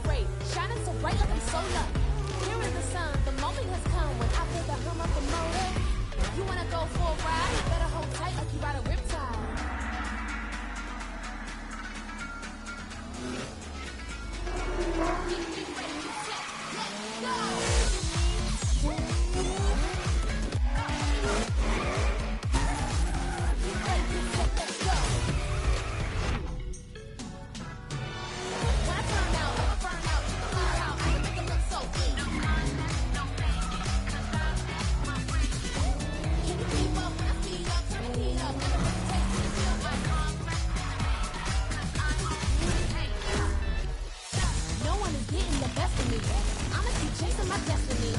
accelerate, shining so bright like I'm solar. Here is the sun, the moment has come when I feel the hum of the motor. You wanna go for a ride? Better hold tight like you ride a riptide. Get ready, get set, let's go! Get ready, get set, let's go! When I turn out, I'ma burn out, check the fire out, I'ma make it look so good. Can you keep up when I speed up, turn the heat up, never hesitate to feel my no one is getting the best of me. I'ma keep chasing my destiny.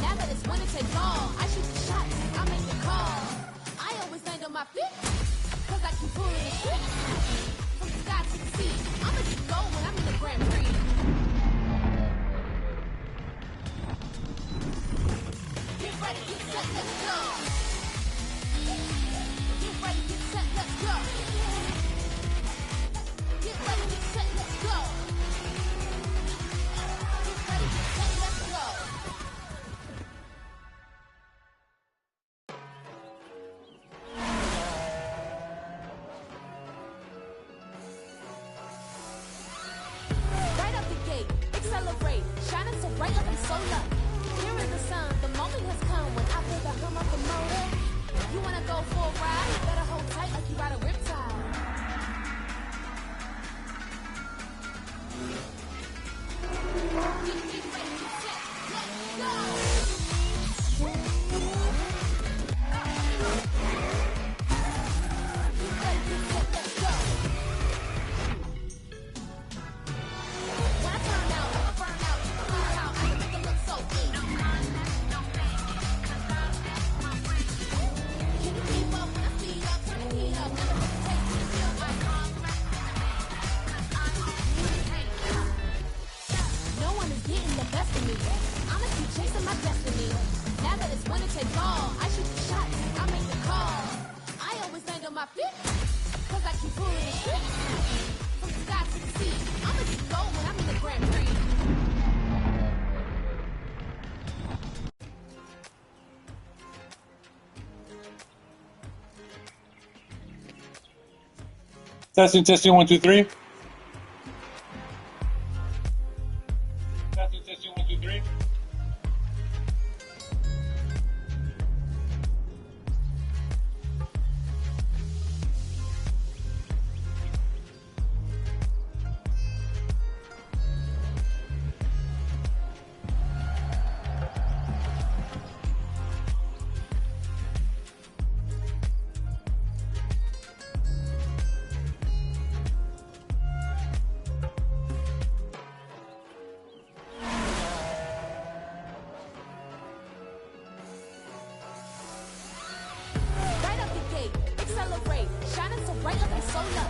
Now that it's winner take all, I shoot the shots, I make the call. I always land on my feet, cause I keep pulling the shit. From the sky to the sea, I'ma keep going when I'm in the Grand Prix. Get ready, get set, let's go. Get ready, get set, let's go. Get ready, get set, let's go. Get ready, get set, let's go. Right up the gate, accelerate, shining so bright like I'm solar. Here is the sun, the moment has come when I feel the hum of the motor. You wanna go for a ride? Better hold tight like you ride a riptide. Get ready, get set, let's go! Get ready, get set, let's go! When I turn out, I'ma burn out, check the fire out, I'ma make it look so good. Can you keep up when I speed up, turn the heat up, never hesitate to feel my no one is getting the best of me. I'ma keep chasing my destiny. Now that it's winner take all, I shoot the shots, I make the call. I always land on my feet, cause I keep pulling the shit. From the sky to the sea, I'ma keep going when I'm in the Grand Prix. Testing, testing, 1, 2, 3. Testing, testing, 1, 2, 3. Right up the gate, accelerate, shining so bright like I'm solar.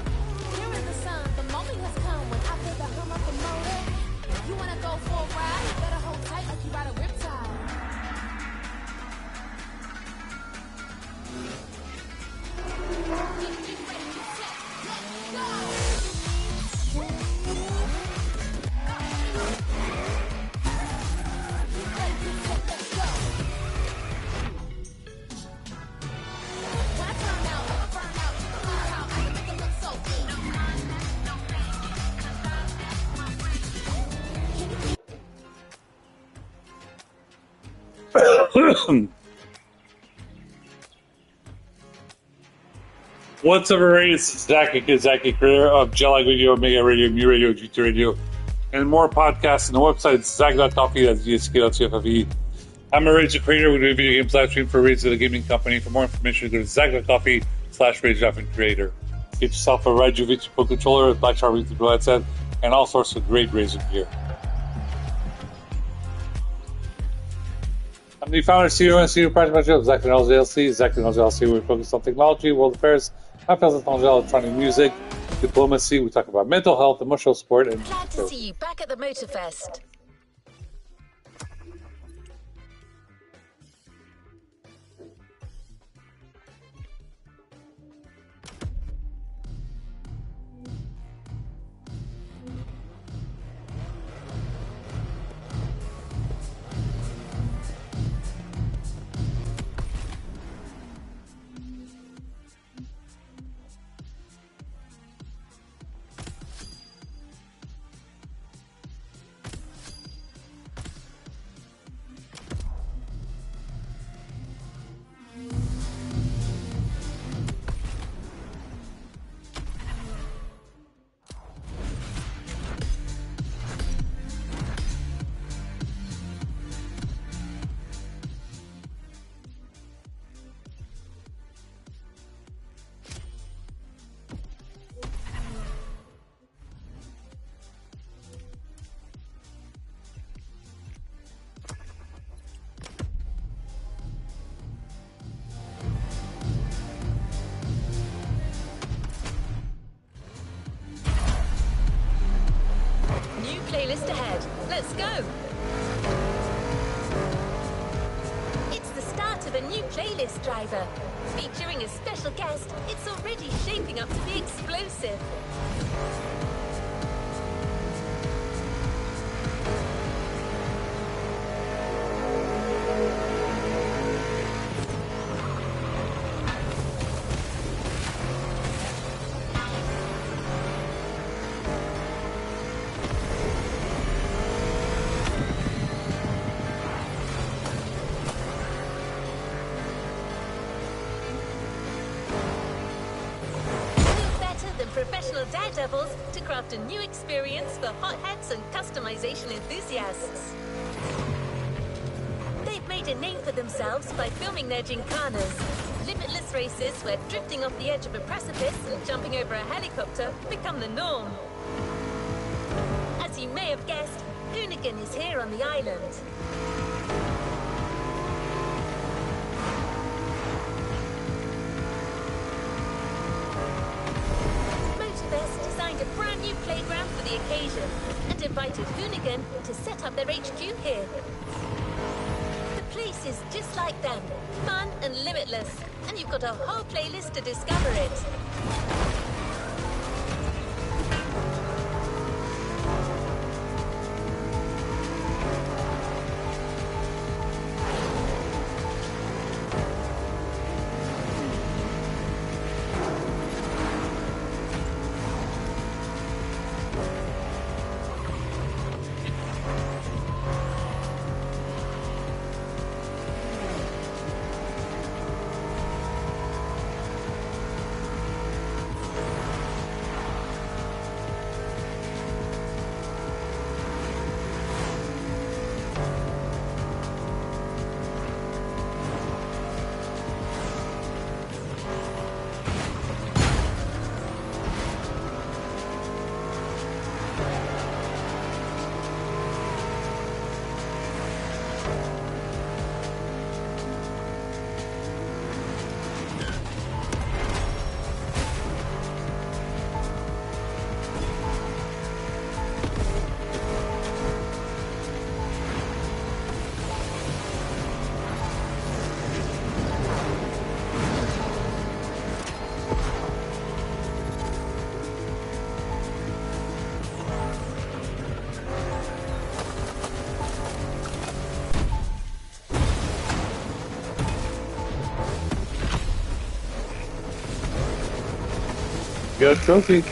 Here is the sun, the moment has come when I feel the hum of the motor. You wanna go for a ride? Better hold tight like you ride a riptide. Get ready, get set, let's go. Get ready, get set, let's go. When I turn out, I'ma burn out, check the fire out, I'ma make it look so good. Can you keep What's up, everybody? It's Zach, creator of Jellag Radio, Mega Radio, Mu Radio, GT Radio, and more podcasts. And the website is Zach.coffee, that's ZSK.CFFE. I'm a radio creator. We do video games live stream for Radio the Gaming Company. For more information, go to Zach.coffee/radio-creator. Get yourself a Raiju V2 Pro controller, Black Shark V2 Pro headset, and all sorts of great Razer gear. I'm the founder, CEO, and senior project manager of Zach Technology LLC. Zach Technology LLC, we focus on technology, world affairs, high-field technology, electronic music, diplomacy. We talk about mental health, emotional support, and glad to see you back at the Motorfest. playlist ahead. Let's go. It's the start of a new playlist driver. Featuring a special guest, it's already shaping up to be explosive. Professional daredevils to craft a new experience for hotheads and customization enthusiasts. They've made a name for themselves by filming their gymkhanas, limitless races where drifting off the edge of a precipice and jumping over a helicopter become the norm. As you may have guessed, Hoonigan is here on the island. Designed a brand new playground for the occasion and invited Hoonigan to set up their HQ here. The place is just like them, fun and limitless, and you've got a whole playlist to discover it. Got a trophy.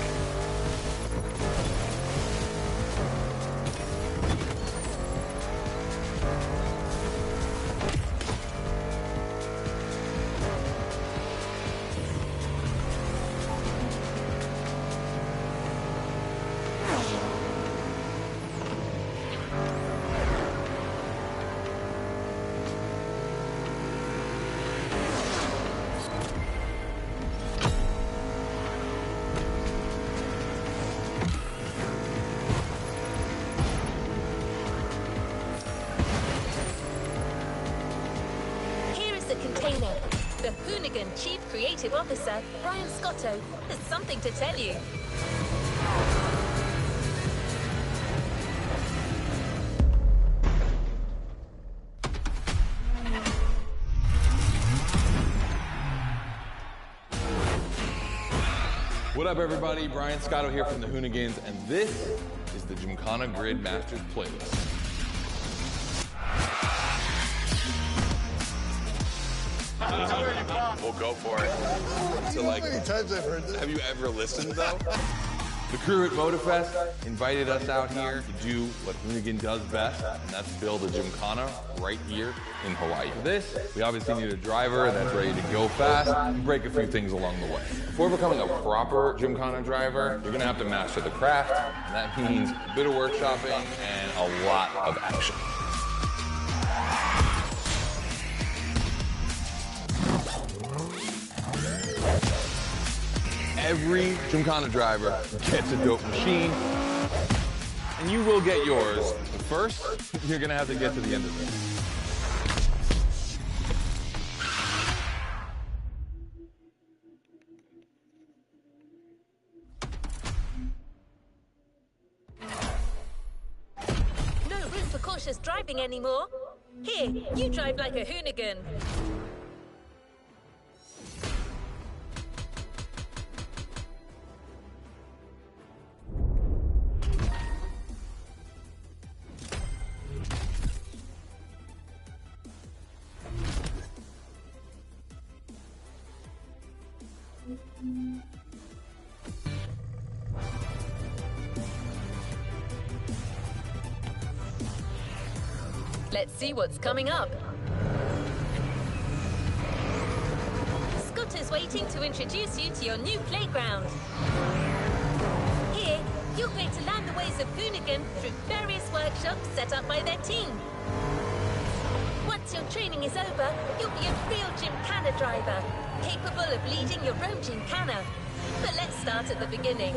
The Hoonigan Chief Creative Officer, Brian Scotto, has something to tell you. What up, everybody? Brian Scotto here from the Hoonigans, and this is the Gymkhana Grid Masters playlist. We'll go for it. So, like, how many times I've heard this? Have you ever listened, though? The crew at Motorfest invited us out here to do what Hoonigan does best, and that's build a Gymkhana right here in Hawaii. For this, we obviously need a driver that's ready to go fast and break a few things along the way. Before becoming a proper Gymkhana driver, you're gonna have to master the craft, and that means a bit of workshopping and a lot of action. Every Gymkhana driver gets a dope machine, and you will get yours. But first, you're gonna have to get to the end of this. cautious driving anymore. Here, you drive like a hoonigan. Let's see what's coming up. Scott is waiting to introduce you to your new playground. Here, you're going to learn the ways of hoonigan through various workshops set up by their team. Once your training is over, you'll be a real gymkhana driver, capable of leading your own gymkhana. But let's start at the beginning.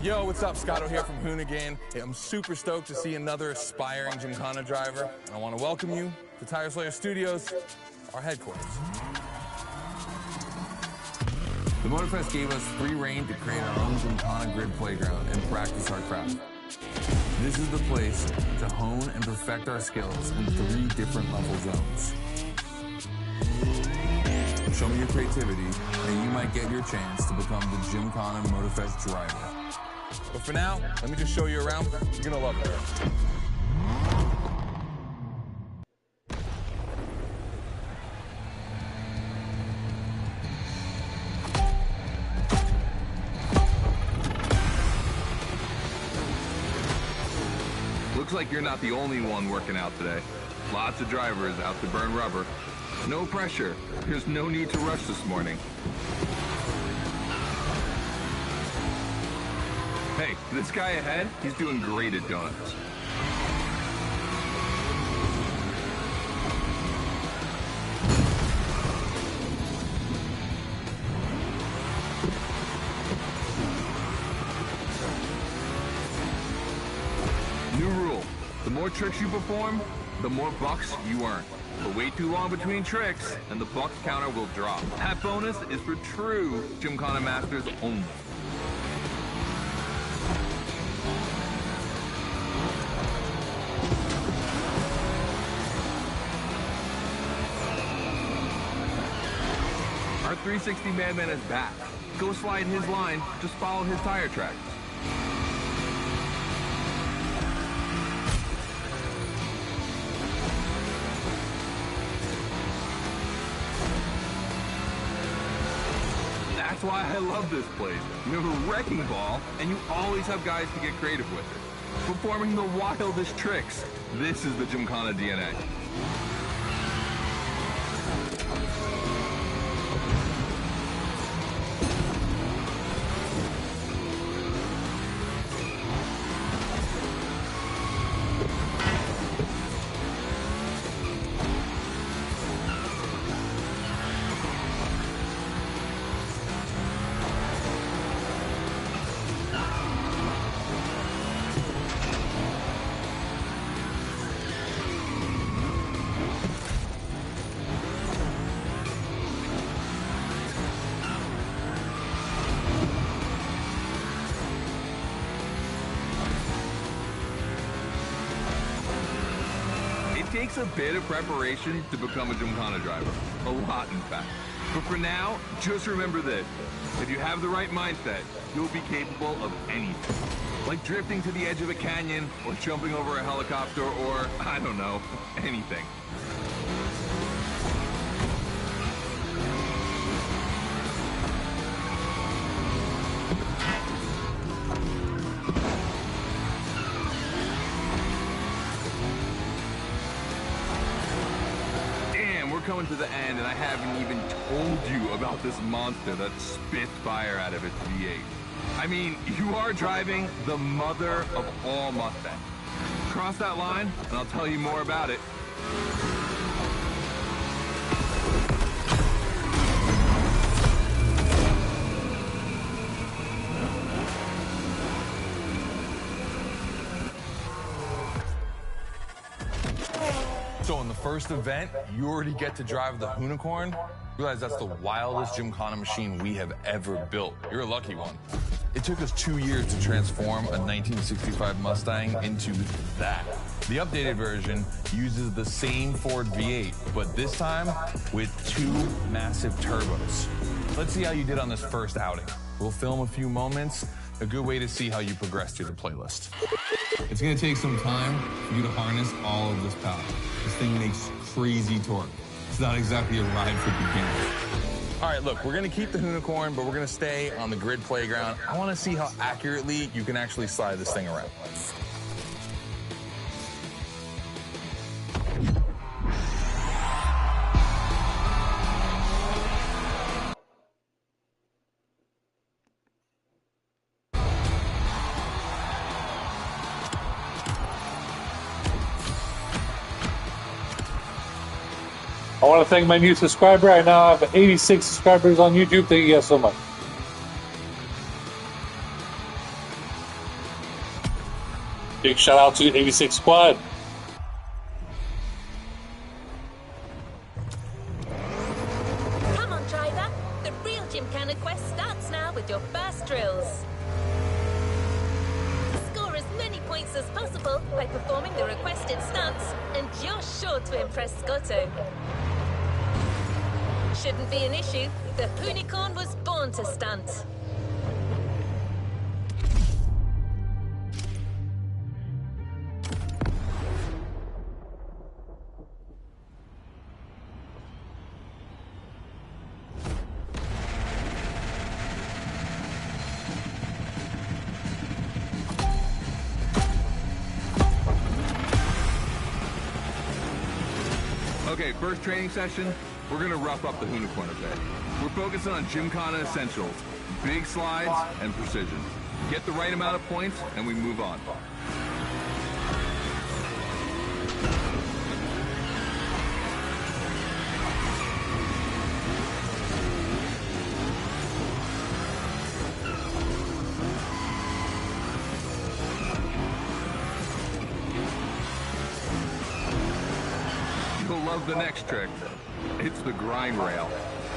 Yo, what's up? Scotto here from Hoonigan. Hey, I'm super stoked to see another aspiring Gymkhana driver. And I want to welcome you to Tire Slayer Studios, our headquarters. The Motorfest gave us free reign to create our own Gymkhana grid playground and practice our craft. This is the place to hone and perfect our skills in 3 different level zones. Show me your creativity, and you might get your chance to become the Gymkhana Motorfest driver. But for now, let me just show you around. You're gonna love it. Looks like you're not the only one working out today. Lots of drivers out to burn rubber. No pressure. There's no need to rush this morning. Hey, this guy ahead, he's doing great at donuts. New rule, the more tricks you perform, the more bucks you earn. But wait too long between tricks, and the bucks counter will drop. That bonus is for true Gymkhana masters only. Our 360 Madman is back. Go slide his line, just follow his tire tracks. That's why I love this place. You have a wrecking ball, and you always have guys to get creative with it. Performing the wildest tricks. This is the Gymkhana DNA. It takes a bit of preparation to become a Gymkhana driver. A lot, in fact. But for now, just remember this. If you have the right mindset, you'll be capable of anything. Like drifting to the edge of a canyon, or jumping over a helicopter, or, I don't know, anything. Coming to the end, and I haven't even told you about this monster that spits fire out of its V8. I mean, you are driving the mother of all Mustangs. Cross that line, and I'll tell you more about it. So in the first event, you already get to drive the Unicorn. Realize that's the wildest Gymkhana machine we have ever built. You're a lucky one. It took us 2 years to transform a 1965 Mustang into that. The updated version uses the same Ford V8, but this time with 2 massive turbos. Let's see how you did on this first outing. We'll film a few moments, a good way to see how you progress through the playlist. It's gonna take some time for you to harness all of this power. This thing makes crazy torque. It's not exactly a ride for beginners. All right, look, we're gonna keep the Unicorn, but we're gonna stay on the grid playground. I wanna see how accurately you can actually slide this thing around. I want to thank my new subscriber. I now have 86 subscribers on YouTube. Thank you guys so much. Big shout out to 86 Squad. Come on, driver. The real Gymkhana quest starts now with your first drills. Score as many points as possible by performing the requested stunts, and you're sure to impress Scotto. Shouldn't be an issue. The Unicorn was born to stunt. Okay, first training session, we're gonna rough up the Unicorn a bit. We're focusing on Gymkhana essentials, big slides and precision. Get the right amount of points and we move on. You'll love the next trick. It's the grind rail.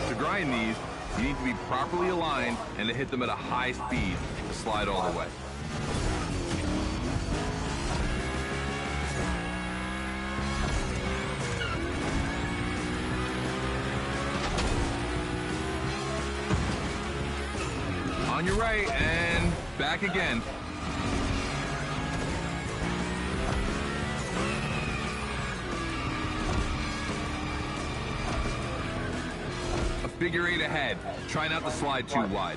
To grind these, you need to be properly aligned and to hit them at a high speed to slide all the way. On your right and back again. Figure 8 ahead. Try not to slide too wide.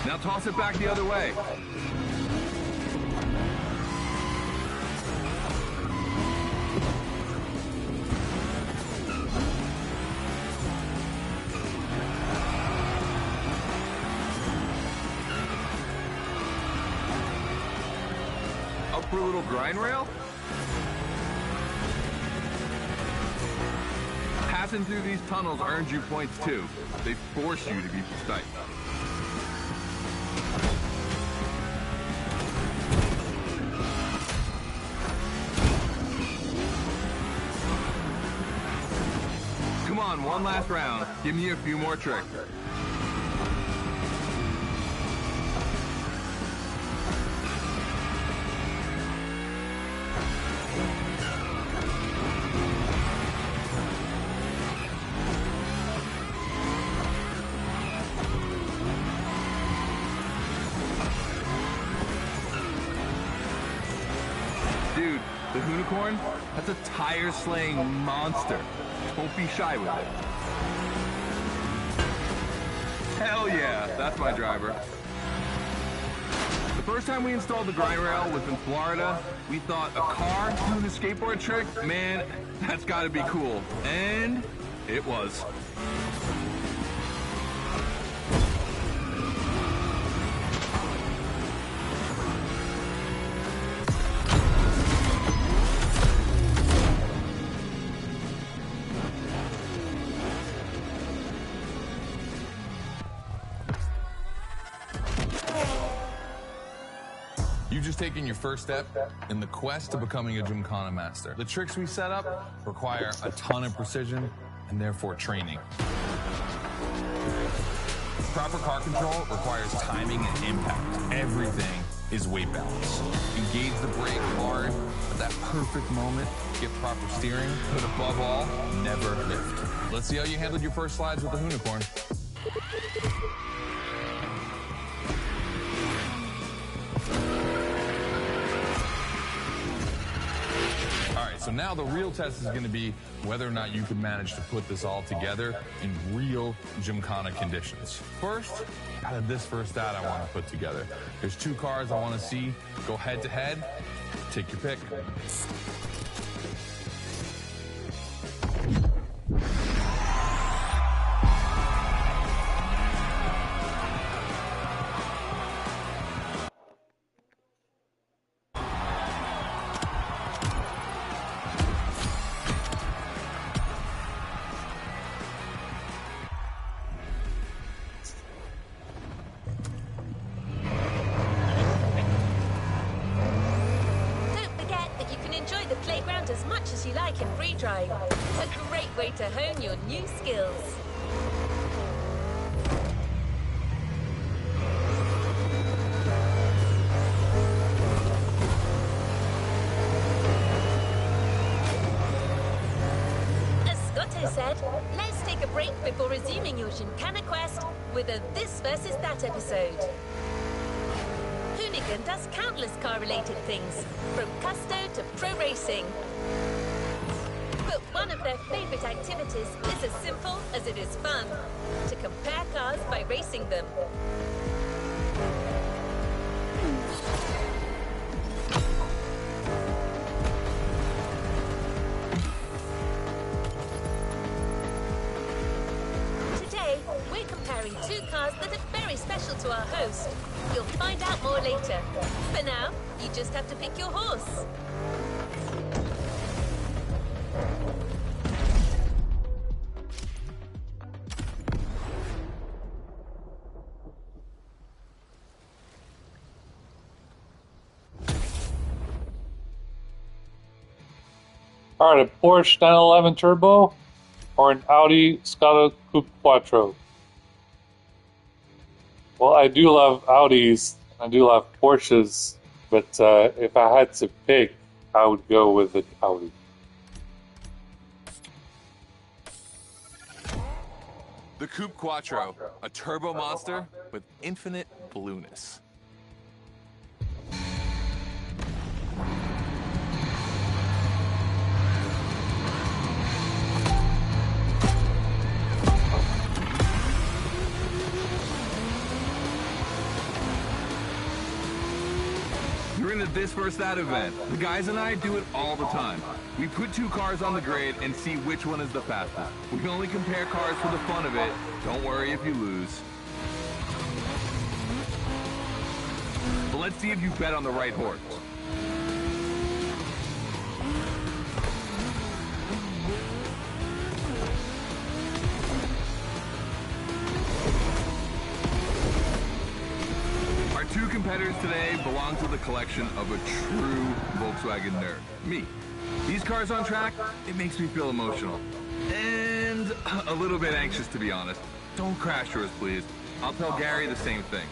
Now toss it back the other way. Up for a little grind rail? Passing through these tunnels earns you points too. They force you to be precise. Come on, one last round. Give me a few more tricks. Dude, the Unicorn, that's a tire-slaying monster. Don't be shy with it. Hell yeah, that's my driver. The first time we installed the grind rail was in Florida. We thought a car doing a skateboard trick? Man, that's gotta be cool. And it was. You've just taken your first step in the quest to becoming a Gymkhana master. The tricks we set up require a ton of precision and therefore training. Proper car control requires timing and impact. Everything is weight balance. Engage the brake hard at that perfect moment, get proper steering, but above all, never lift. Let's see how you handled your first slides with the Unicorn. So now the real test is going to be whether or not you can manage to put this all together in real Gymkhana conditions. First, out of this first stat I want to put together. There's 2 cars I want to see go head to head. Take your pick. As much as you like in free drive. A great way to hone your new skills. As Scotto said, let's take a break before resuming your Gymkhana quest with a This versus That episode. Hoonigan does countless car-related things, from custo to pro racing. But one of their favorite activities is as simple as it is fun, to compare cars by racing them. Today, we're comparing 2 cars that are very special to our host. You'll find out more later. For now, you just have to pick your horse. All right, a Porsche 911 Turbo or an Audi Scala Coupe Quattro? Well, I do love Audis, I do love Porsches, but if I had to pick, I would go with an Audi. The Coupe Quattro, a turbo monster with infinite blueness. You're in the This versus That event. The guys and I do it all the time. We put 2 cars on the grid and see which one is the fastest. We can only compare cars for the fun of it. Don't worry if you lose. But let's see if you bet on the right horse. Our 2 competitors today belong to the collection of a true Volkswagen nerd, me. These cars on track, it makes me feel emotional. And a little bit anxious, to be honest. Don't crash yours, please. I'll tell Gary the same thing.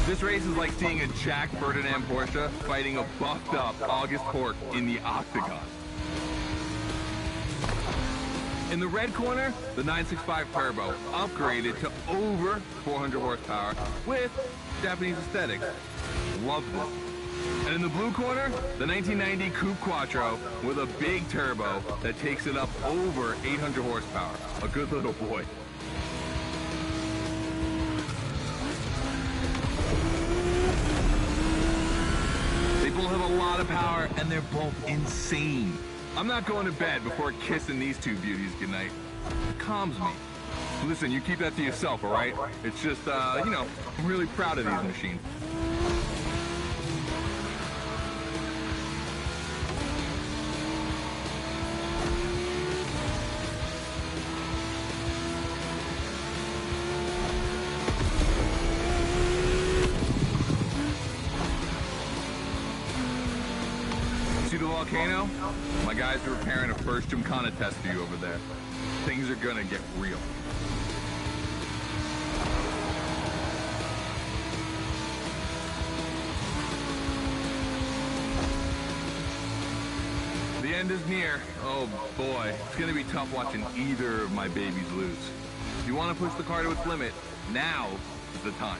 This race is like seeing a Jack Ferdinand Porsche fighting a buffed up August Hork in the octagon. In the red corner, the 965 Turbo, upgraded to over 400 horsepower with Japanese aesthetics. Love this. And in the blue corner, the 1990 Coupe Quattro with a big turbo that takes it up over 800 horsepower. A good little boy. both have a lot of power, and they're both insane. I'm not going to bed before kissing these two beauties goodnight. It calms me. Listen, you keep that to yourself, all right? It's just, you know, I'm really proud of these machines. See the volcano? My guys are preparing a first Gymkhana test for you over there. Things are gonna get real. The end is near. Oh boy, it's gonna be tough watching either of my babies lose. If you want to push the car to its limit, now is the time.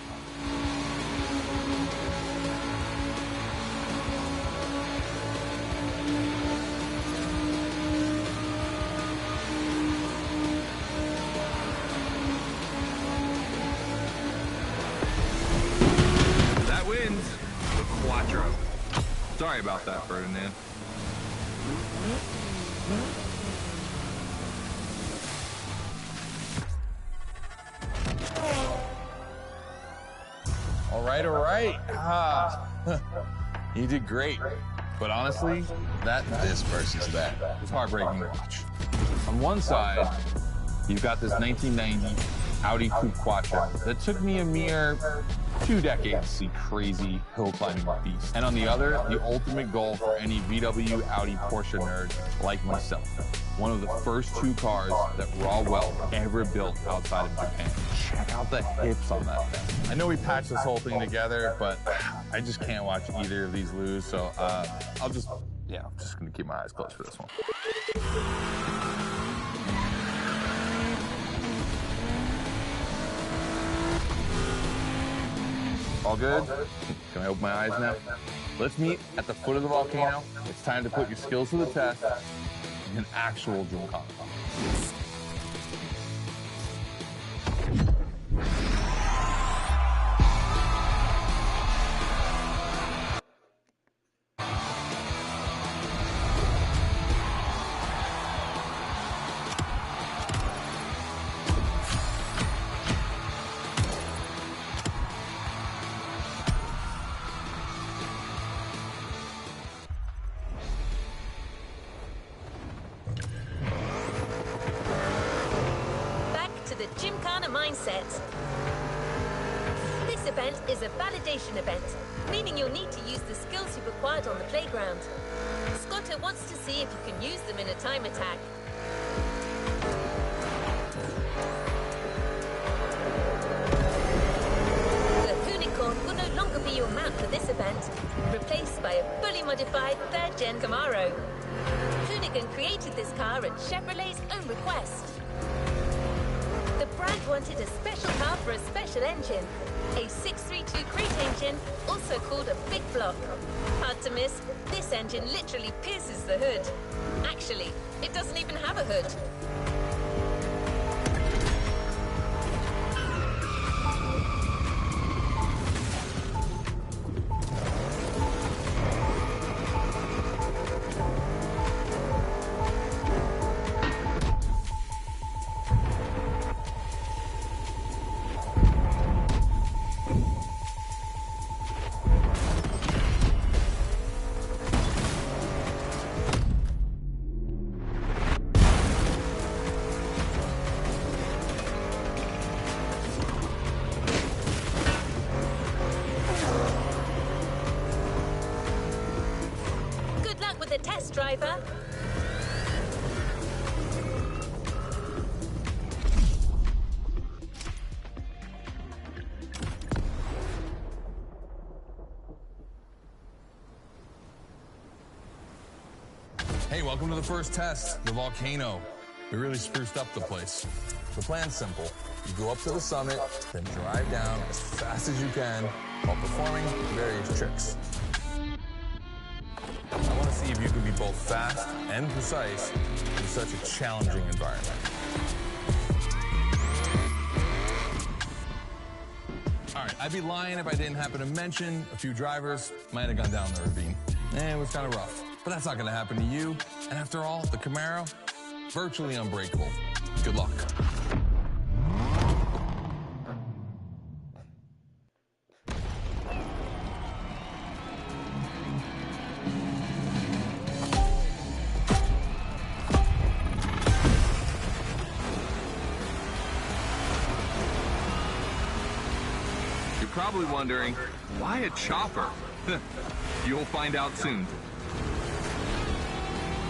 That wins the Quattro. Sorry about that, Ferdinand. All right. You did great. But honestly, this versus that was heartbreaking to watch. On one side, you've got this 1990 Audi Coupe Quattro that took me a mere 2 decades to see crazy hill climbing beast. And on the other, the ultimate goal for any VW, Audi, Porsche nerd like myself. One of the first 2 cars that Raw Weld ever built outside of Japan. Check out the hips on that thing. I know we patched this whole thing together, but I just can't watch either of these lose, so I'm just gonna keep my eyes closed for this one. All good? Can I open my eyes now? Let's meet at the foot of the volcano. It's time to put your skills to the test in an actual Gymkhana. The Gymkhana mindset. This event is a validation event, meaning you'll need to use the skills you've acquired on the playground. Scotto wants to see if you can use them in a time attack. The Unicorn will no longer be your mount for this event, replaced by a fully modified 3rd Gen Camaro. Hoonigan created this car at Chevrolet's own request. The brand wanted a special car for a special engine, a 632 crate engine, also called a big block. Hard to miss, this engine literally pierces the hood. Actually, it doesn't even have a hood. The test driver. Hey, welcome to the first test, the volcano. We really spruced up the place. The plan's simple. You go up to the summit, then drive down as fast as you can while performing various tricks. I want to see if you can be both fast and precise in such a challenging environment. All right, I'd be lying if I didn't happen to mention a few drivers might have gone down the ravine. It was kind of rough, but that's not going to happen to you. And after all, the Camaro, virtually unbreakable. Good luck. Probably wondering, why a chopper? You'll find out soon.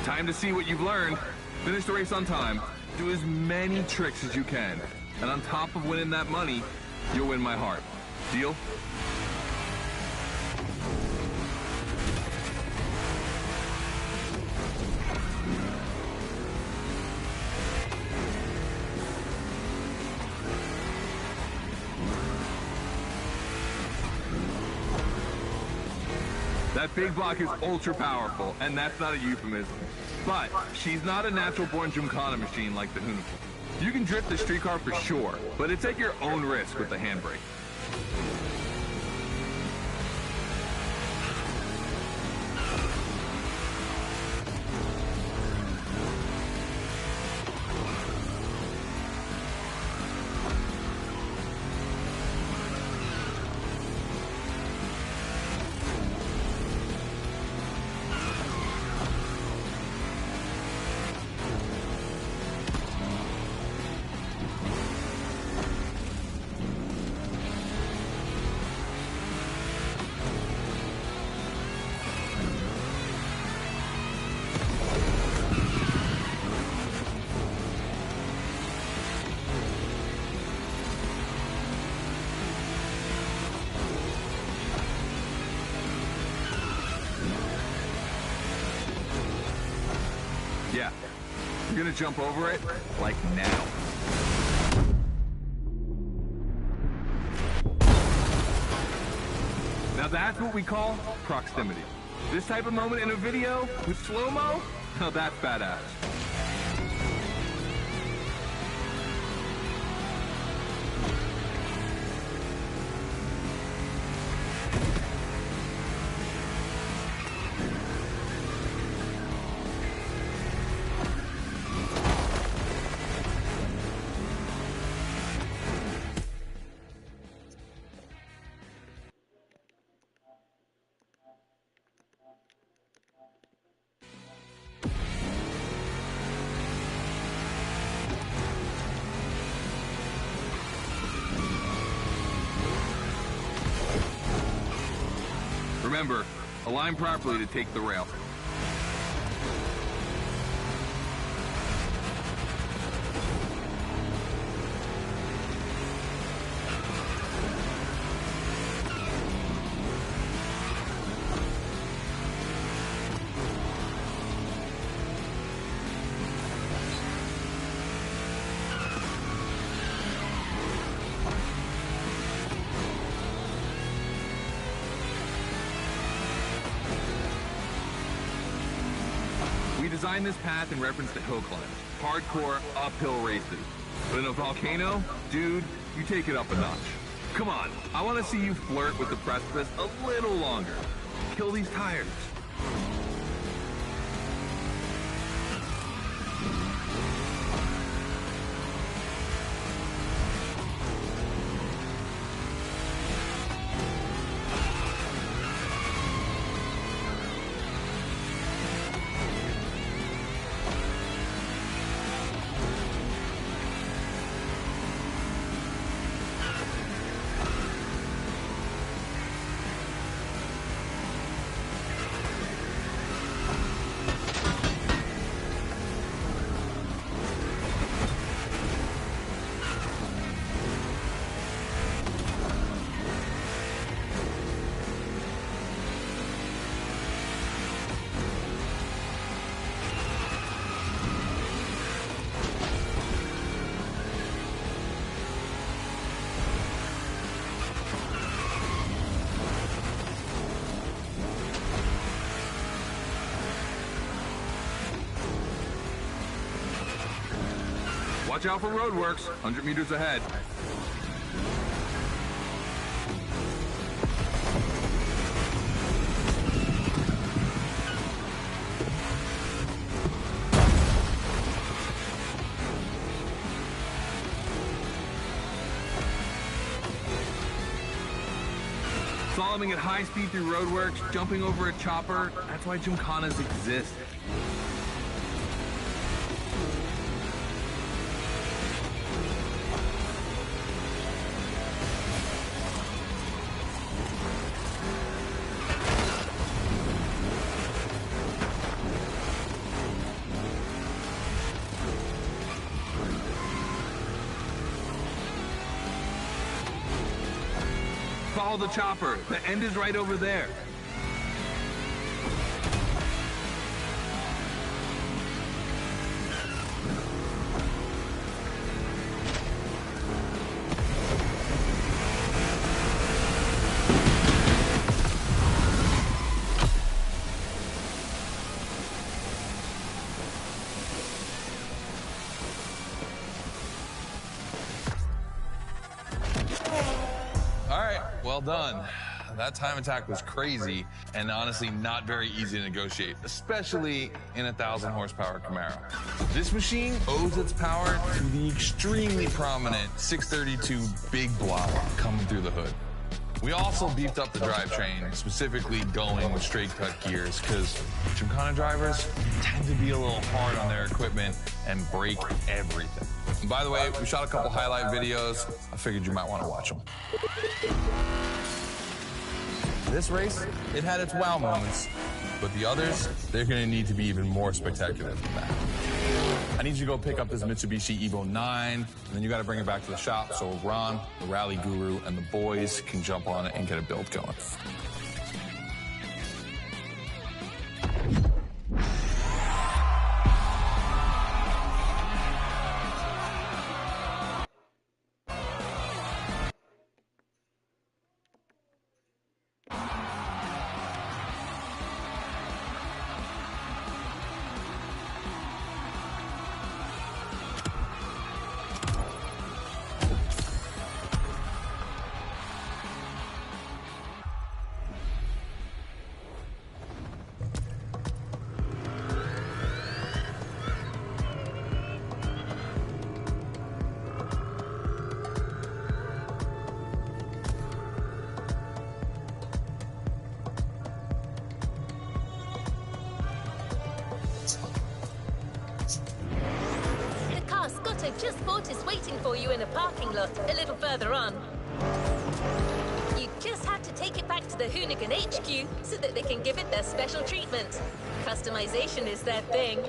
Time to see what you've learned. Finish the race on time. Do as many tricks as you can. And on top of winning that money, you'll win my heart. Deal? That big block is ultra powerful, and that's not a euphemism. But she's not a natural-born Gymkhana machine like the Hoonigan. You can drift the streetcar for sure, but it's at your own risk with the handbrake. Yeah, you're gonna jump over it, like now. Now that's what we call proximity. This type of moment in a video with slow-mo, now that's badass. Remember, align properly to take the rail. We designed this path in reference to hill climbs, hardcore uphill races. But in a volcano, dude, you take it up a notch. Come on, I want to see you flirt with the precipice a little longer. Kill these tires. Watch out for roadworks, 100 meters ahead. Slaloming at high speed through roadworks, jumping over a chopper, that's why Gymkhanas exist. Follow the chopper. The end is right over there. Well done. That time attack was crazy and honestly not very easy to negotiate, especially in a 1,000 horsepower Camaro. This machine owes its power to the extremely prominent 632 big block coming through the hood. We also beefed up the drivetrain, specifically going with straight cut gears, because Gymkhana drivers tend to be a little hard on their equipment and break everything. And by the way, we shot a couple highlight videos. I figured you might want to watch them. This race, it had its wow moments, but the others, they're gonna need to be even more spectacular than that. I need you to go pick up this Mitsubishi Evo 9, and then you gotta bring it back to the shop so Ron, the rally guru, and the boys can jump on it and get a build going. Just bought is waiting for you in a parking lot a little further on. You just have to take it back to the Hoonigan HQ so that they can give it their special treatment. Customization is their thing.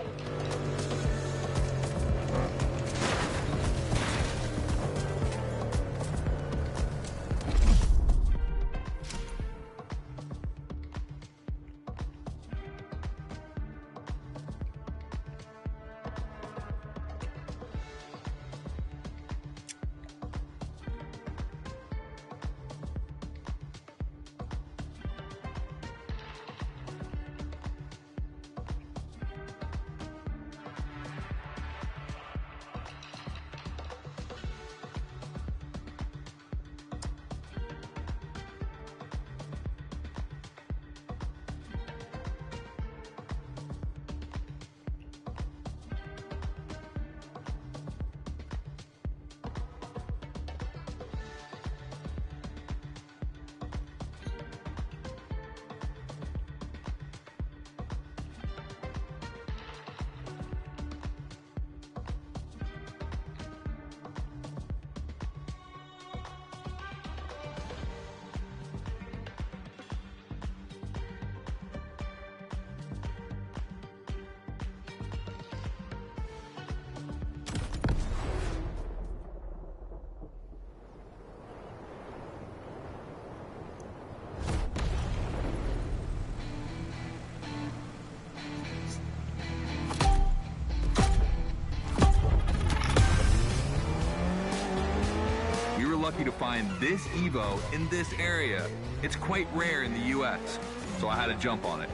Lucky to find this Evo in this area. It's quite rare in the US, so I had to jump on it.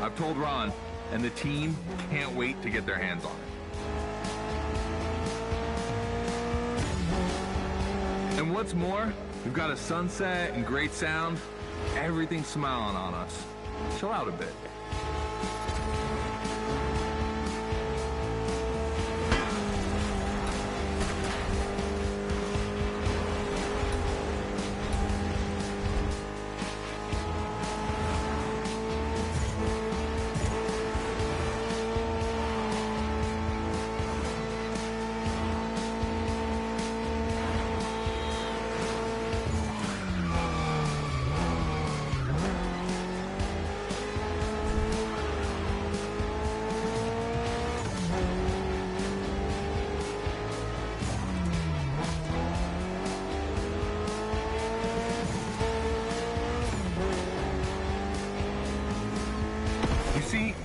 I've told Ron, and the team can't wait to get their hands on it. And what's more, we've got a sunset and great sound. Everything's smiling on us. Chill out a bit.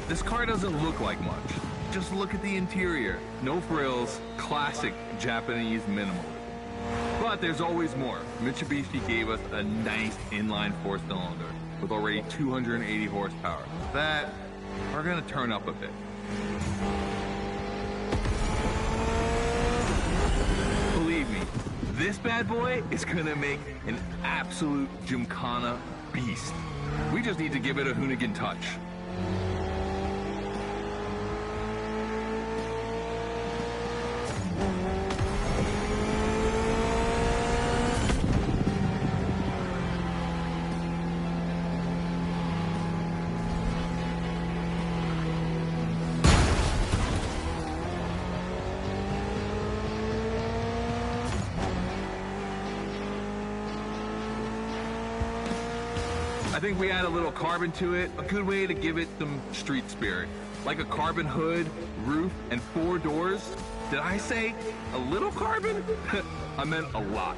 This car doesn't look like much. Just look at the interior. No frills, classic Japanese minimal. But there's always more. Mitsubishi gave us a nice inline four-cylinder with already 280 horsepower that are gonna turn up a bit. Believe me, this bad boy is gonna make an absolute Gymkhana beast. We just need to give it a Hoonigan touch. I think we add a little carbon to it, a good way to give it some street spirit. Like a carbon hood, roof, and 4 doors. Did I say a little carbon? I meant a lot.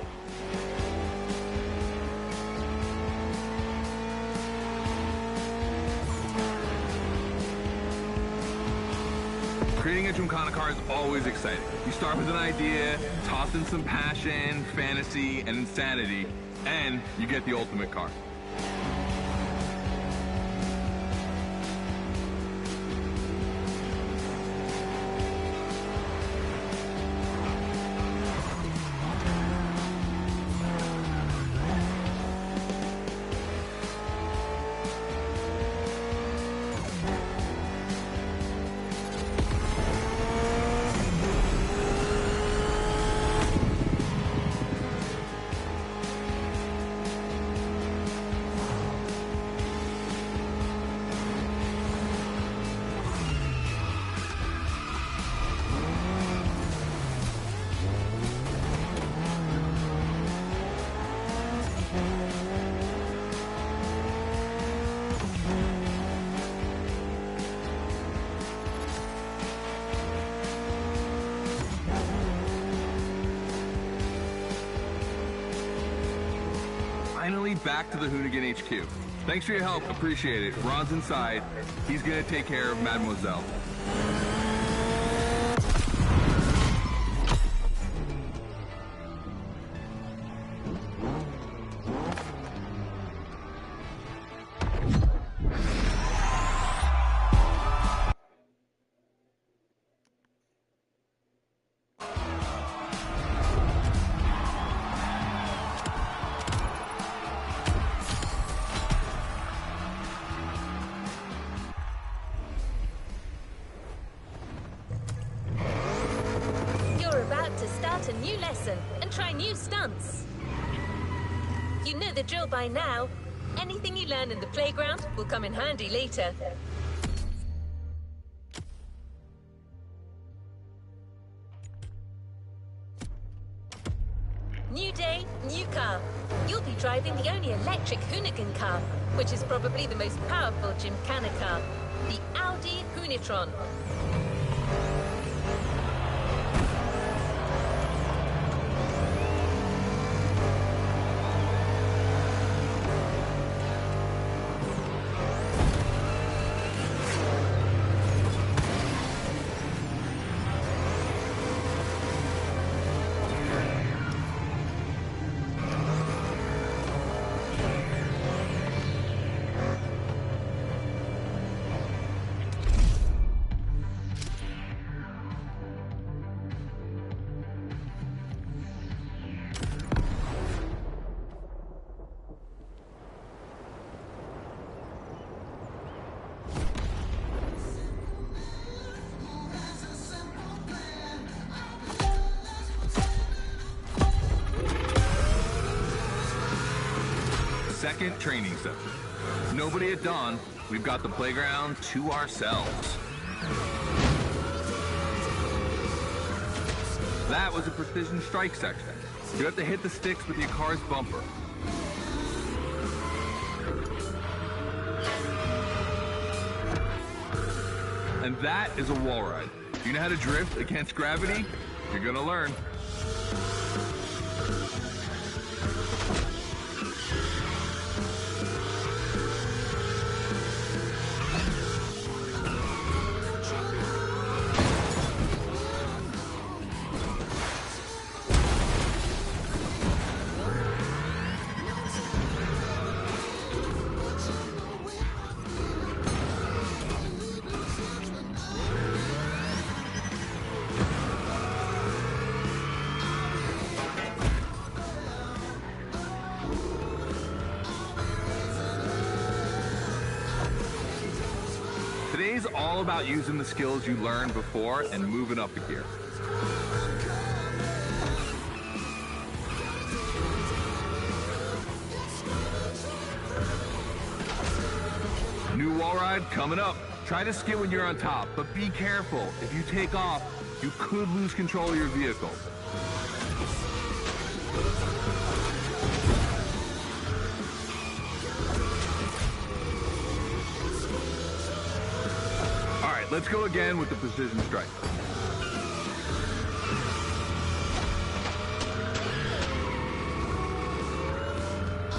Creating a Gymkhana car is always exciting. You start with an idea, toss in some passion, fantasy, and insanity, and you get the ultimate car. Finally back to the Hoonigan HQ. Thanks for your help, appreciate it. Ron's inside. He's gonna take care of Mademoiselle. To start a new lesson and try new stunts. You know the drill by now. Anything you learn in the playground will come in handy later. New day, new car. You'll be driving the only electric Hoonigan car, which is probably the most powerful Gymkhana car, the Audi Hoonitron. Second training session. Nobody at dawn. We've got the playground to ourselves. That was a precision strike section. You have to hit the sticks with your car's bumper. And that is a wall ride. Do you know how to drift against gravity? You're gonna learn. Today's all about using the skills you learned before and moving up a gear. New wall ride coming up. Try to skid when you're on top, but be careful. If you take off, you could lose control of your vehicle. Let's go again with the precision strike.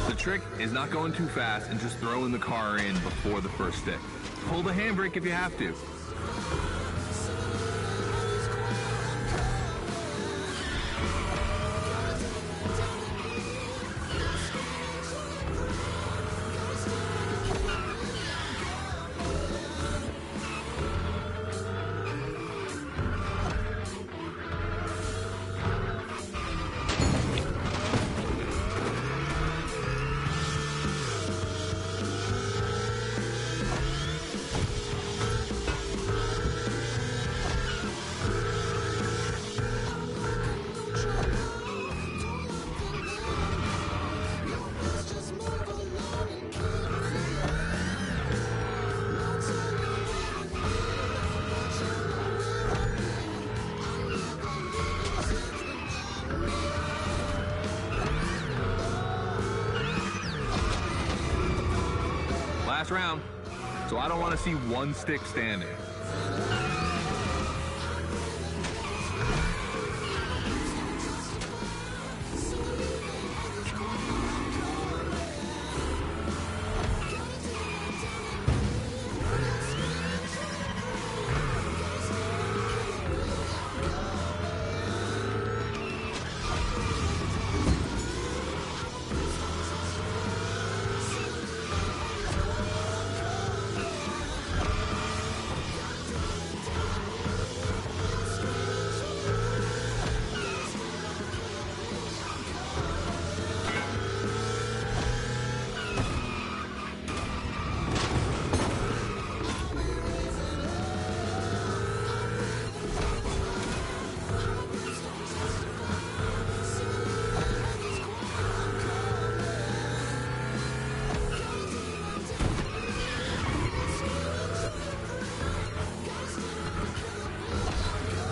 The trick is not going too fast and just throwing the car in before the first stick. Pull the handbrake if you have to. Last round, so I don't want to see one stick standing.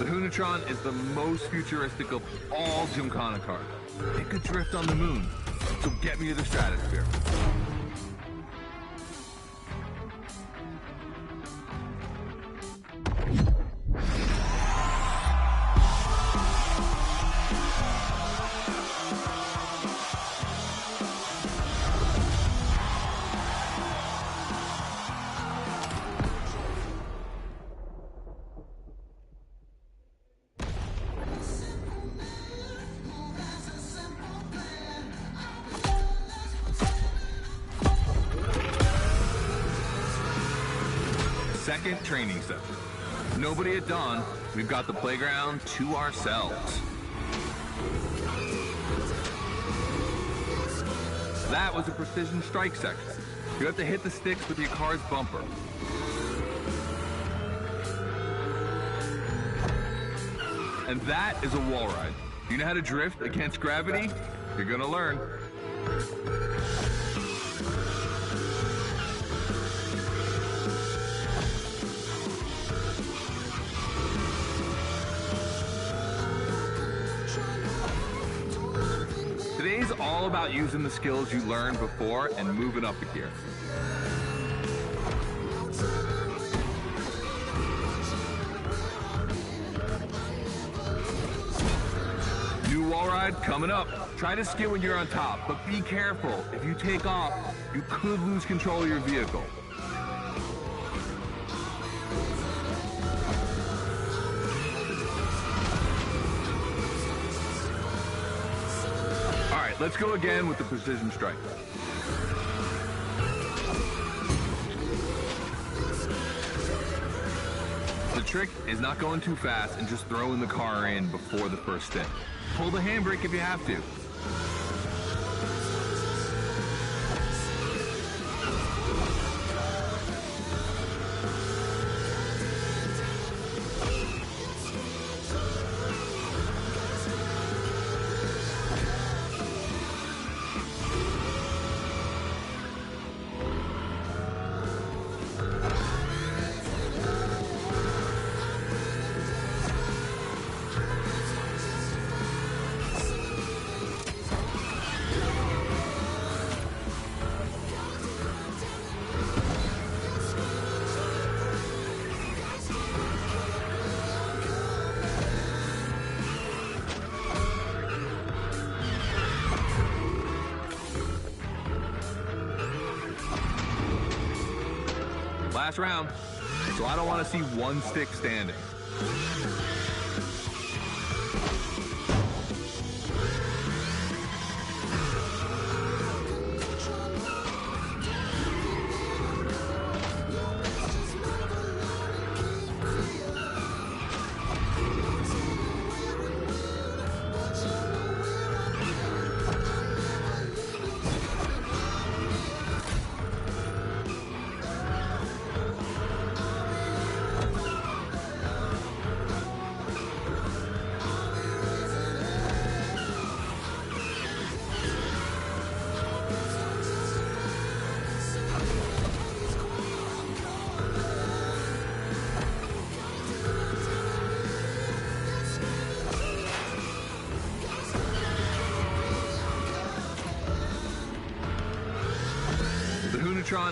Hunatron is the most futuristic of all Gymkhana cars. It could drift on the moon, so get me to the stratosphere. Second training session. Nobody at dawn. We've got the playground to ourselves. That was a precision strike section. You have to hit the sticks with your car's bumper. And that is a wall ride. Do you know how to drift against gravity? You're gonna learn. Today's all about using the skills you learned before and moving up a gear. New wall ride coming up. Try to skid when you're on top, but be careful. If you take off, you could lose control of your vehicle. All right, let's go again with the precision strike. The trick is not going too fast and just throwing the car in before the first stint. Pull the handbrake if you have to. Last round, so I don't want to see one stick standing.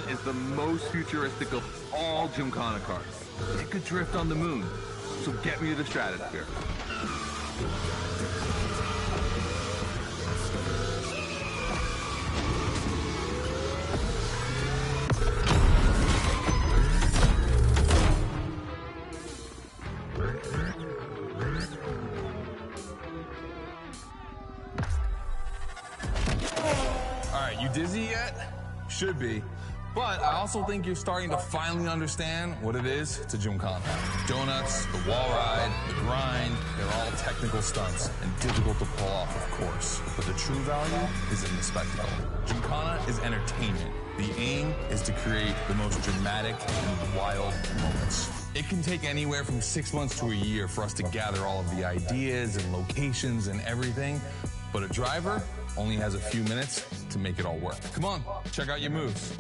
Is the most futuristic of all Gymkhana cars. It could drift on the moon, so get me to the stratosphere. All right, you dizzy yet? Should be. But I also think you're starting to finally understand what it is to Gymkhana. Donuts, the wall ride, the grind, they're all technical stunts and difficult to pull off, of course. But the true value is in the spectacle. Gymkhana is entertainment. The aim is to create the most dramatic and wild moments. It can take anywhere from 6 months to a year for us to gather all of the ideas and locations and everything. But a driver only has a few minutes to make it all work. Come on, check out your moves.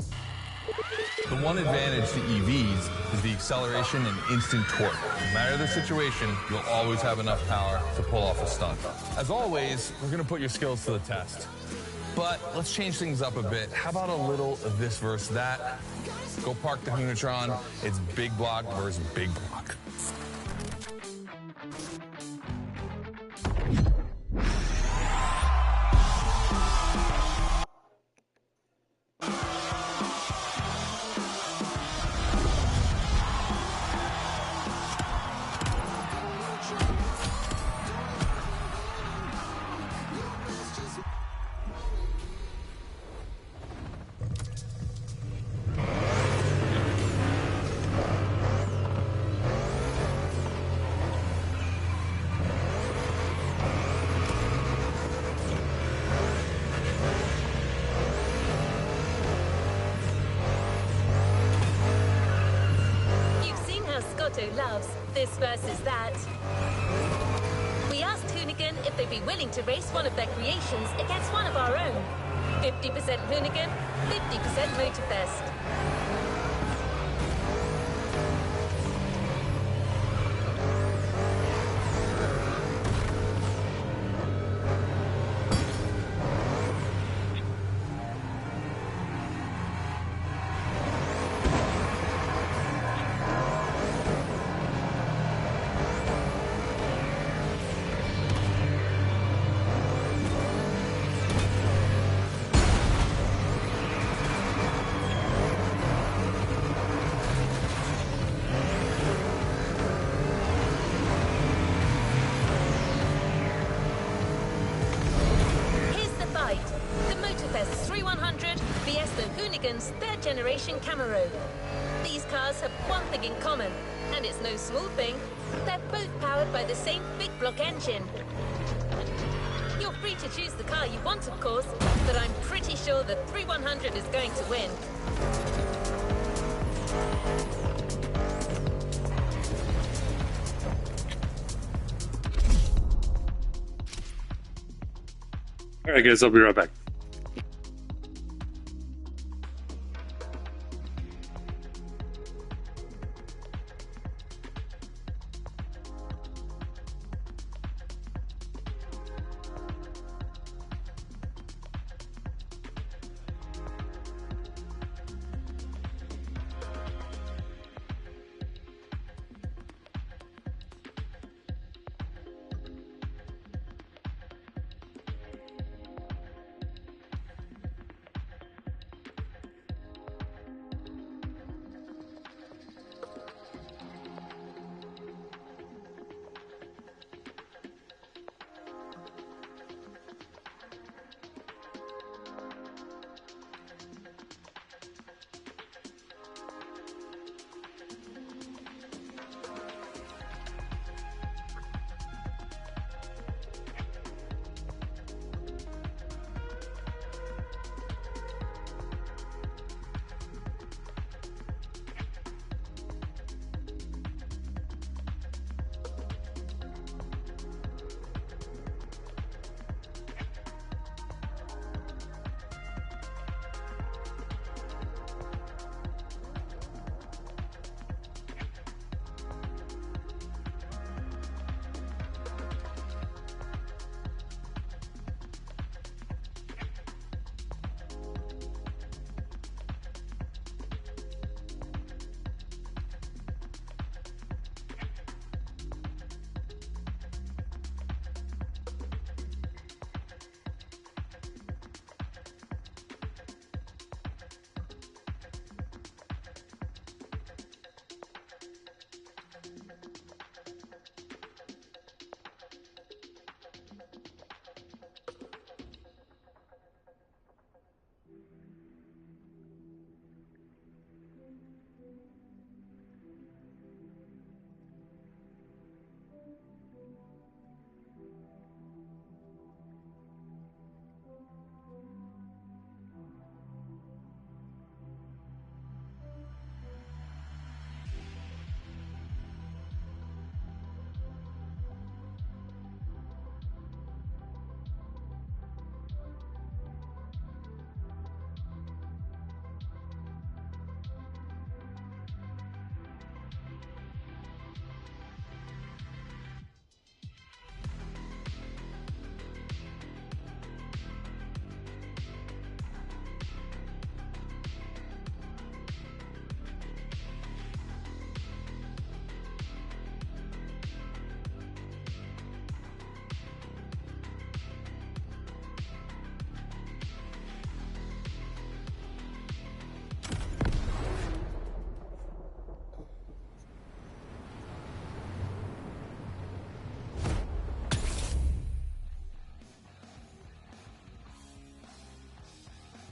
The one advantage to EVs is the acceleration and instant torque. No matter the situation, you'll always have enough power to pull off a stunt. As always, we're gonna put your skills to the test. But let's change things up a bit. How about a little of this versus that? Go park the Hunatron. It's big block versus big block. Loves this versus that. We asked Hoonigan if they'd be willing to race one of their creations against one of our own. 50% Hoonigan, 50% Motorfest. Motorfest 3100 Fiesta Hoonigan's third generation Camaro. These cars have one thing in common, and it's no small thing. They're both powered by the same big block engine. You're free to choose the car you want, of course, but I'm pretty sure the 3100 is going to win. All right, guys, I'll be right back.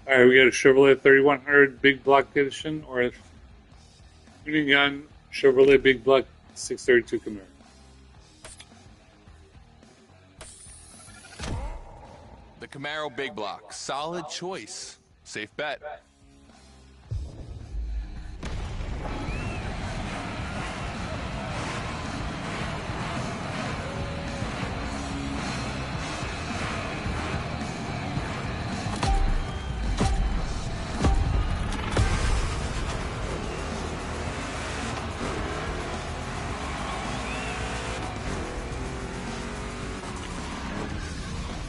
All right, we got a Chevrolet 3100 Big Block Edition or a tuning gun Chevrolet Big Block 632 Camaro. The Camaro Big Block. Solid choice. Safe bet.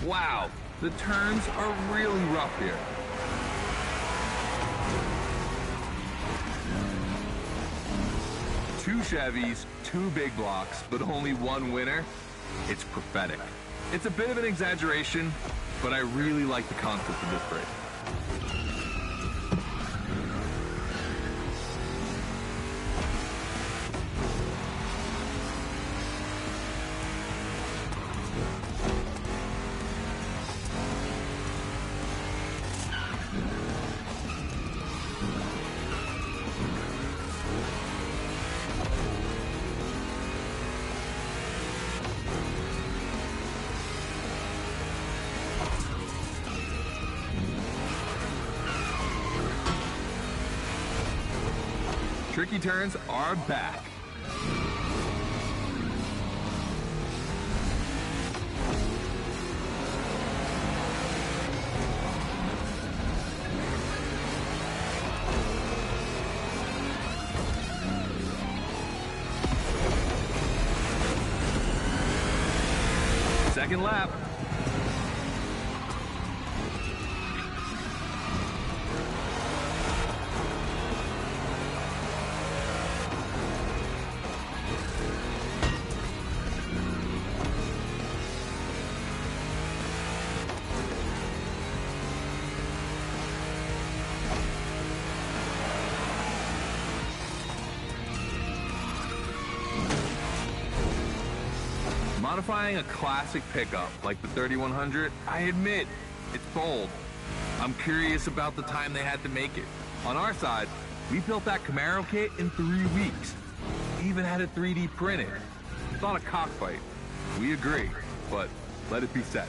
Wow, the turns are really rough here. Two Chevys, two big blocks, but only one winner. It's prophetic. It's a bit of an exaggeration, but I really like the concept of this race. tricky turns are back. Second lap. Modifying a classic pickup like the 3100, I admit, it's bold. I'm curious about the time they had to make it. On our side, we built that Camaro kit in 3 weeks. Even had it 3D printed. It's not a cockfight. We agree, but let it be said.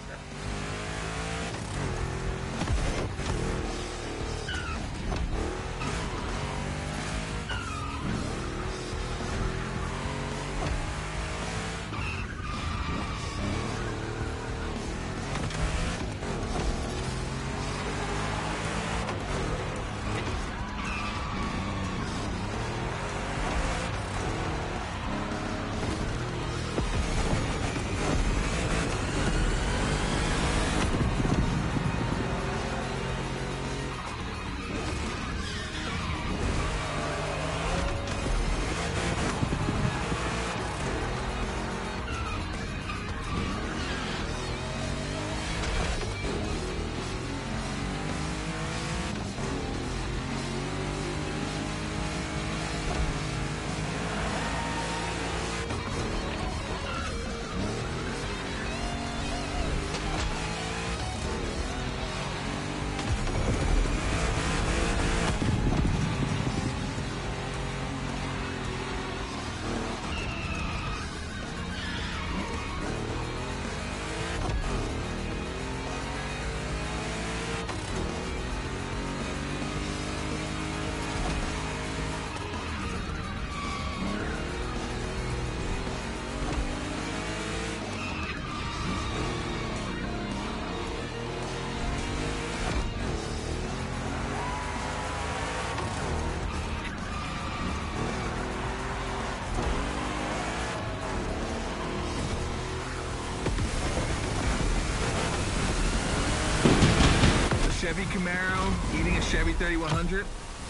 Chevy Camaro eating a Chevy 3100? Is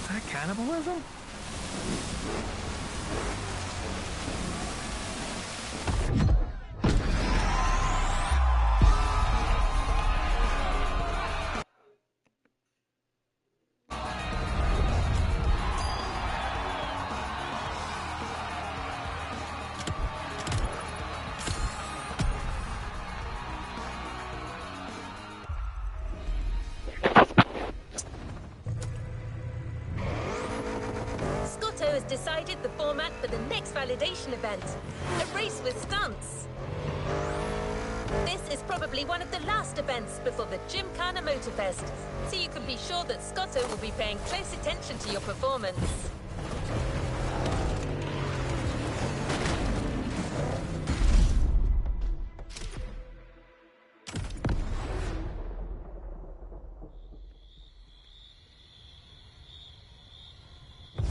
that cannibalism? Decided the format for the next validation event, a race with stunts. This is probably one of the last events before the Gymkhana Motorfest, so you can be sure that Scotto will be paying close attention to your performance.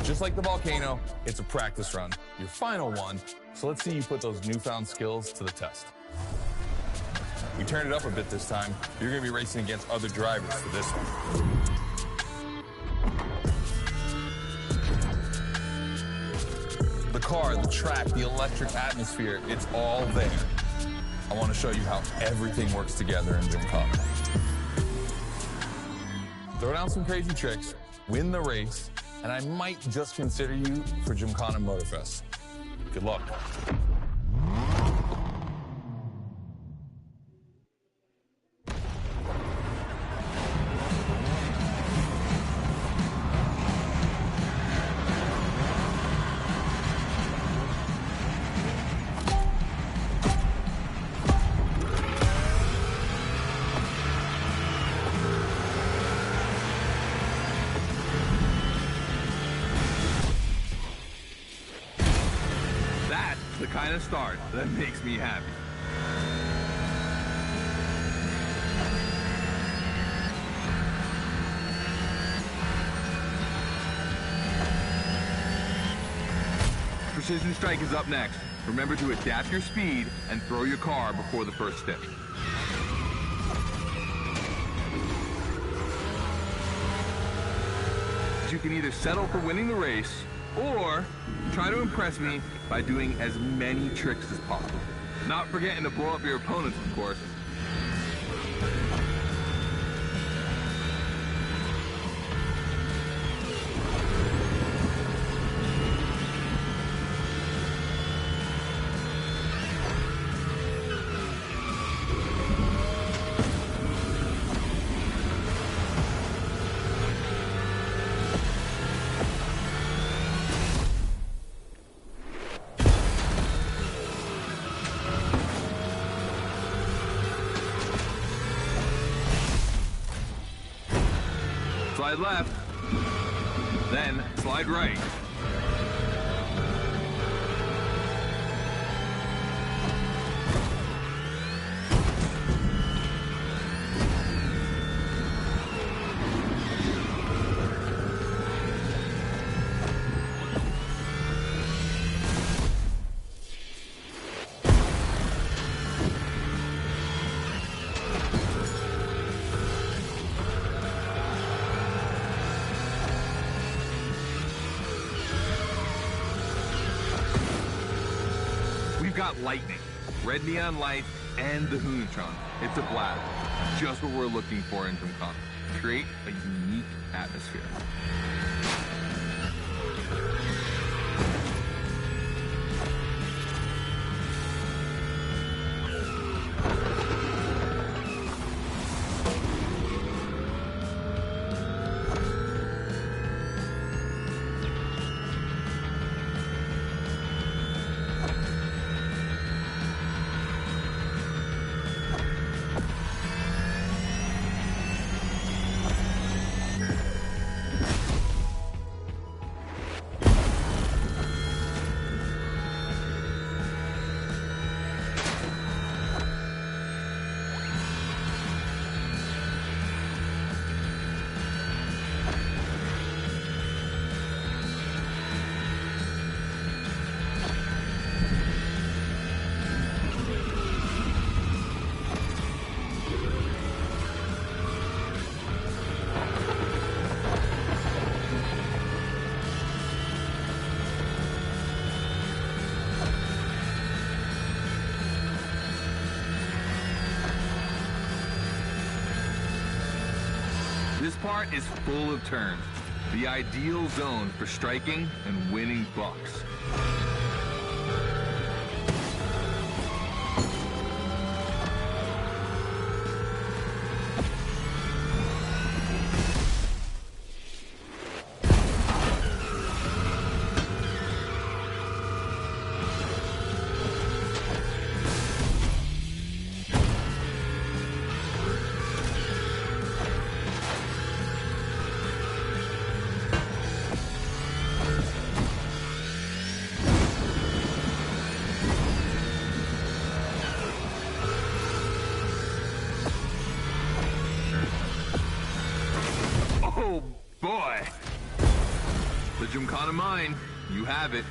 Just like the volcano, it's a practice run, your final one, so let's see you put those newfound skills to the test. We turned it up a bit this time. You're going to be racing against other drivers for this one. The car, the track, the electric atmosphere, it's all there. I want to show you how everything works together in Gymkhana. Throw down some crazy tricks, win the race, and I might just consider you for Gymkhana Motorfest. Good luck. kind of start that makes me happy. Precision Strike is up next. Remember to adapt your speed and throw your car before the first step. You can either settle for winning the race, or try to impress me by doing as many tricks as possible. Not forgetting to blow up your opponents, of course. Slide left, then slide right. Got lightning, red neon light, and the Hoonatron. It's a blast. Just what we're looking for in Gymkhana. Create a unique atmosphere. This part is full of turns, the ideal zone for striking and winning bucks. Oh boy! The Gymkhana mine, you have it.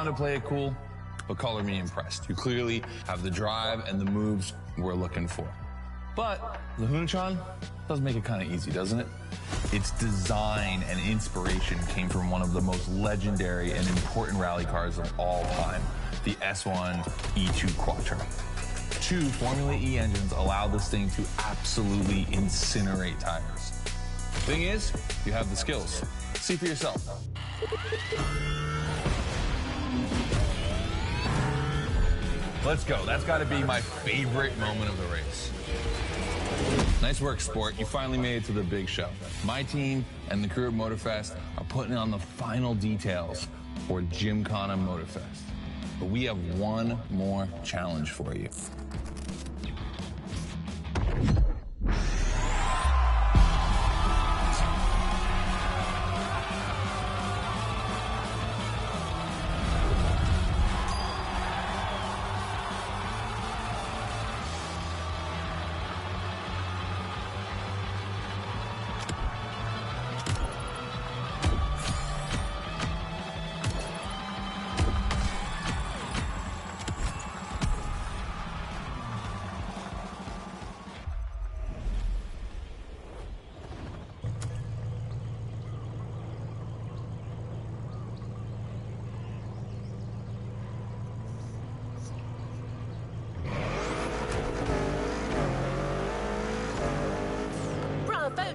wanted to play it cool, but color me impressed. You clearly have the drive and the moves we're looking for. But the Hunatron does make it kind of easy, doesn't it? Its design and inspiration came from one of the most legendary and important rally cars of all time, the S1 E2 Quattro. 2 Formula E engines allow this thing to absolutely incinerate tires. Thing is, you have the skills. See for yourself. Let's go. That's got to be my favorite moment of the race. Nice work, Sport. You finally made it to the big show. My team and the crew at Motorfest are putting on the final details for Gymkhana Motorfest. But we have one more challenge for you.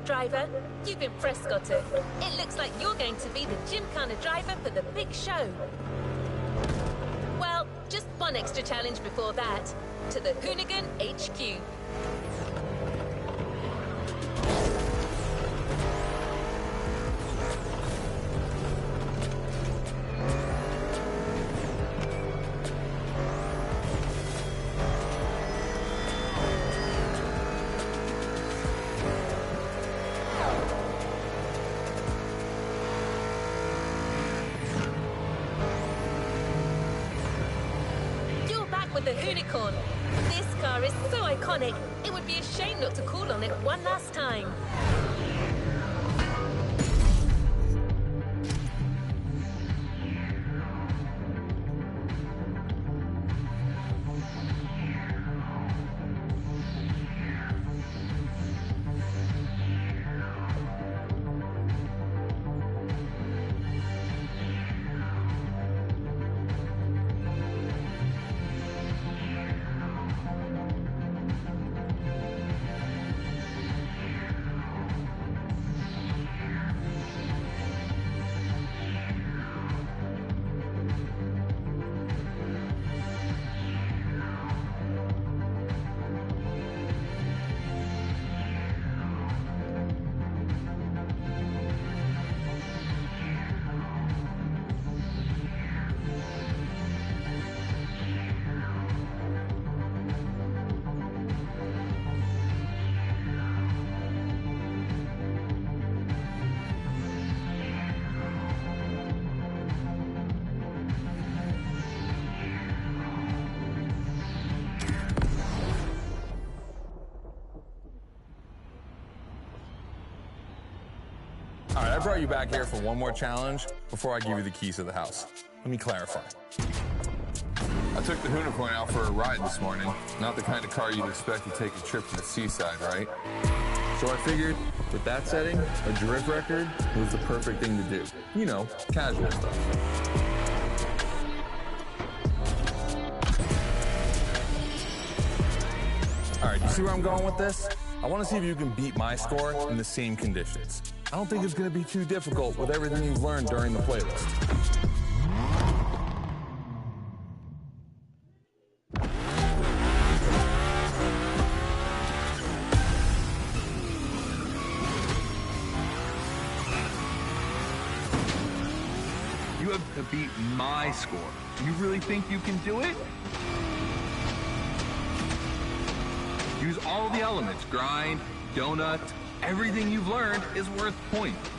Driver, you've impressed, Scotty. It looks like you're going to be the Gymkhana driver for the big show. Well, just one extra challenge before that, to the Hoonigan HQ. With the Hoonicorn. This car is so iconic, it would be a shame not to call on it one last time. All right, I brought you back here for one more challenge before I give you the keys to the house. Let me clarify. I took the Hoonicorn out for a ride this morning. Not the kind of car you'd expect to take a trip to the seaside, right? So I figured, with that setting, a drift record was the perfect thing to do. You know, casual stuff. All right, you see where I'm going with this? I want to see if you can beat my score in the same conditions. I don't think it's going to be too difficult with everything you've learned during the playlist. You have to beat my score. You really think you can do it? Use all the elements, grind, donut, everything you've learned is worth points.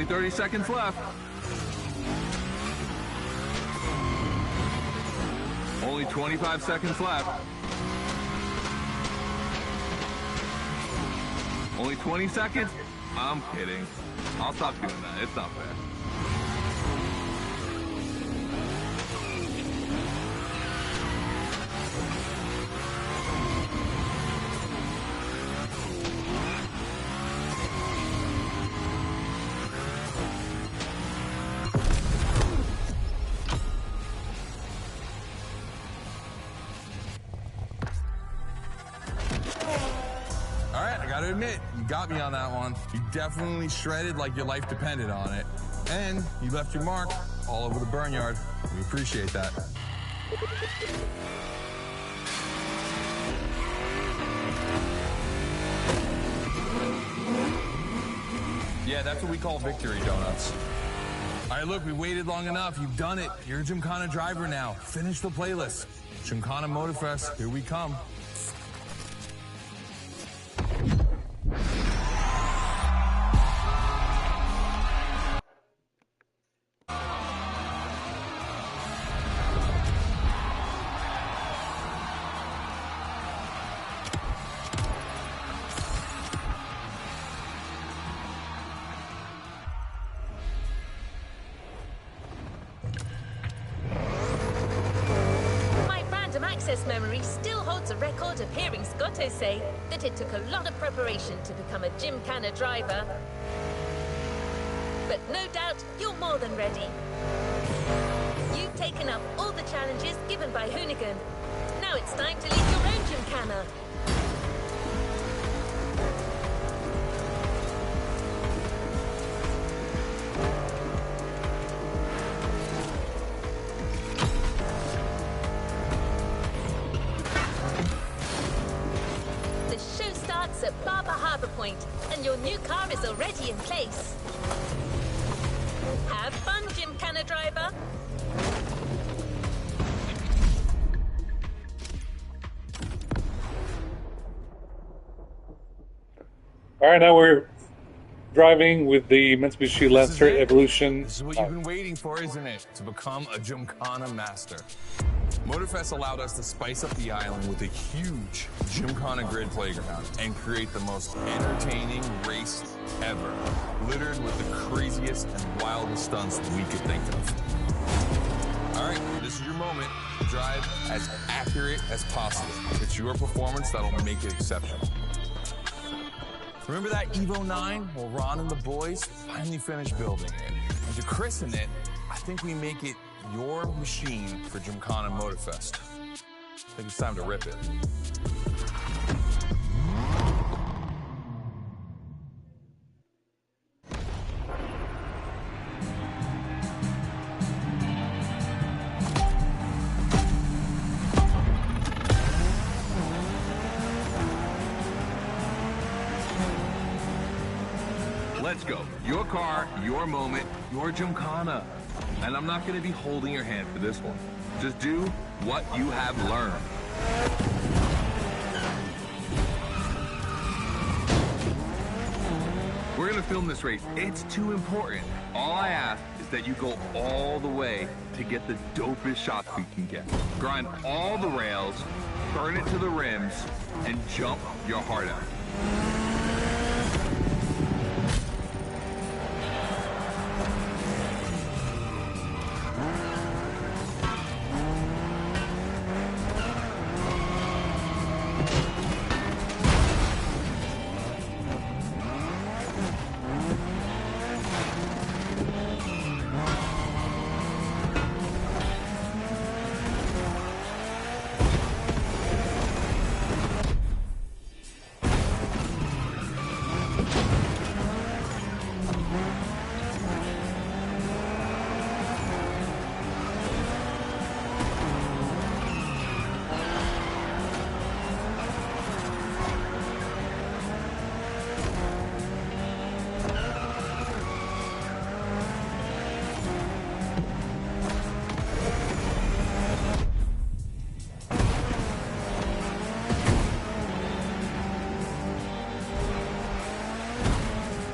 Only 30 seconds left. Only 25 seconds left. Only 20 seconds? I'm kidding. I'll stop doing that. It's not fair. All right, I gotta admit, you got me on that one. You definitely shredded like your life depended on it. And you left your mark all over the barnyard. We appreciate that. Yeah, that's what we call victory donuts. All right, look, we waited long enough. You've done it. You're a Gymkhana driver now. Finish the playlist. Gymkhana Motorfest, here we come. My random access memory still holds a record of hearing Scotto say that it took a lot of preparation to become a Gymkhana driver. But no doubt you're more than ready. You've taken up all the challenges given by Hoonigan. Now it's time to lead your own Gymkhana. The show starts at Barber Harbour Point, and your new car is already in place. Have fun, Gymkhana driver. All right, now we're driving with the Mitsubishi Lancer Evolution. This is what you've been waiting for, isn't it? To become a Gymkhana master. Motorfest allowed us to spice up the island with a huge Gymkhana grid playground and create the most entertaining race ever, littered with the craziest and wildest stunts we could think of. All right, this is your moment to drive as accurate as possible. It's your performance that'll make it exceptional. Remember that Evo 9? Well, Ron and the boys finally finished building it. And to christen it, I think we make it your machine for Gymkhana Motorfest. I think it's time to rip it. Let's go. Your car, your moment, your Gymkhana. And I'm not going to be holding your hand for this one. Just do what you have learned. We're going to film this race. It's too important. All I ask is that you go all the way to get the dopest shots we can get. Grind all the rails, burn it to the rims, and jump your heart out.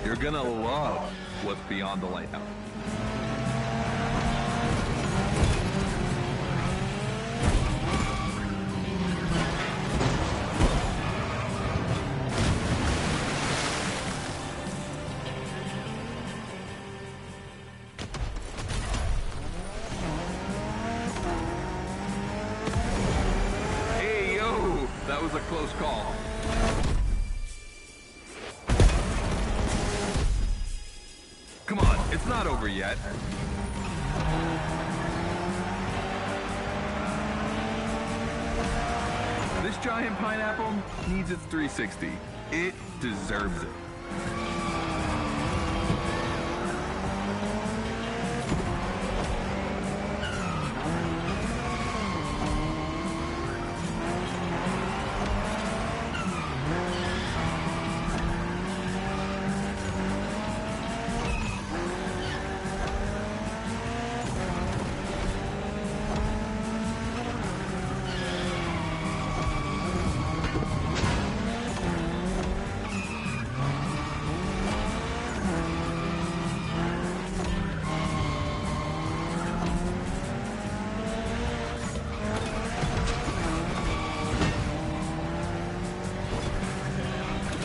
You're gonna love what's beyond the lighthouse. Hey, yo! That was a close call. Come on, it's not over yet. This giant pineapple needs its 360. It deserves it.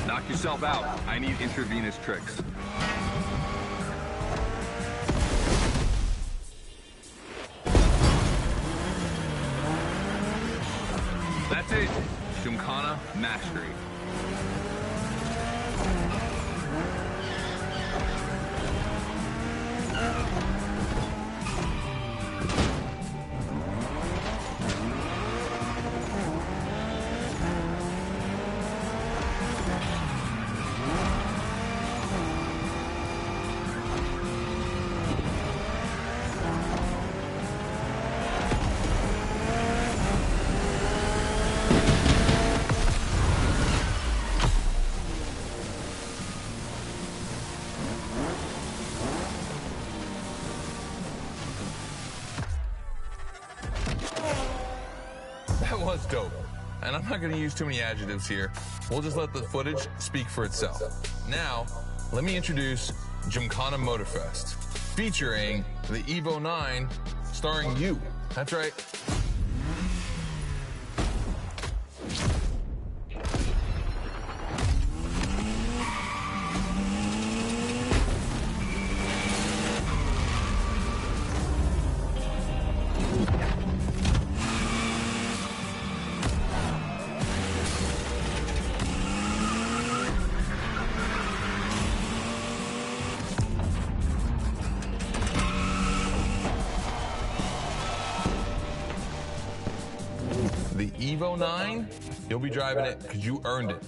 Knock yourself out. I need intravenous tricks. That's it. Gymkhana mastery. That was dope. And I'm not going to use too many adjectives here. We'll just let the footage speak for itself. Now, let me introduce Gymkhana Motorfest, featuring the Evo 9, starring you. That's right. The Evo 9, you'll be driving it because you earned it.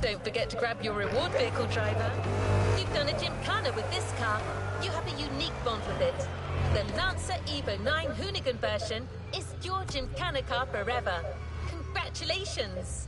Don't forget to grab your reward vehicle, driver. You've done a Gymkhana with this car. You have a unique bond with it. The Lancer Evo 9 Hoonigan version is your Gymkhana car forever. Congratulations!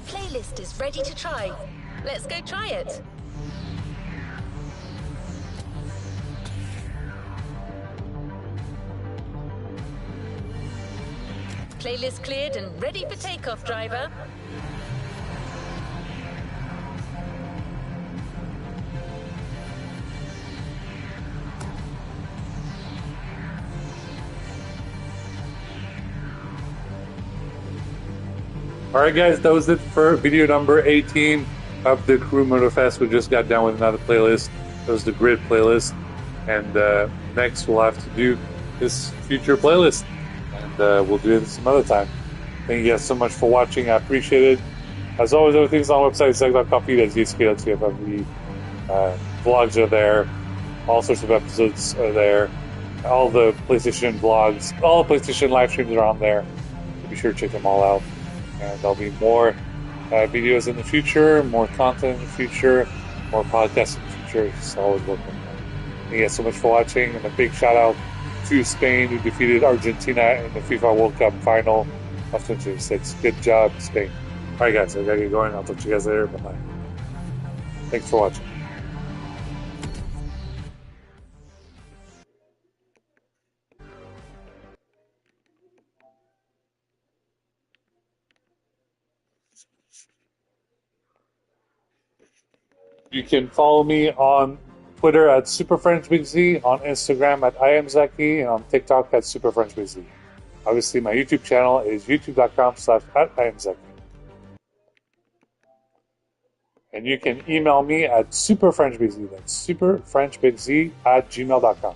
Playlist is ready to try. Let's go try it. Playlist cleared and ready for takeoff, driver. Alright guys, that was it for video number 18 of the Crew Motorfest. We just got done with another playlist. That was the grid playlist. And next we'll have to do this future playlist. And we'll do it some other time. Thank you guys so much for watching. I appreciate it. As always, everything's on the website, zag.coffee. That's ZSK.TFFV. Vlogs are there. All sorts of episodes are there. All the PlayStation vlogs, all the PlayStation live streams are on there. Be sure to check them all out. And there'll be more videos in the future, more content in the future, more podcasts in the future. It's always welcome. Thank you guys so much for watching. And a big shout out to Spain, who defeated Argentina in the FIFA World Cup final of 2026. Good job, Spain. Alright guys, I gotta get going. I'll talk to you guys later. Bye-bye. Thanks for watching. You can follow me on Twitter at SuperFrenchBigZ, on Instagram at IamZaki, and on TikTok at SuperFrenchBigZ. Obviously, my YouTube channel is youtube.com/@IamZaki. And you can email me at SuperFrenchBigZ. That's SuperFrenchBigZ@gmail.com.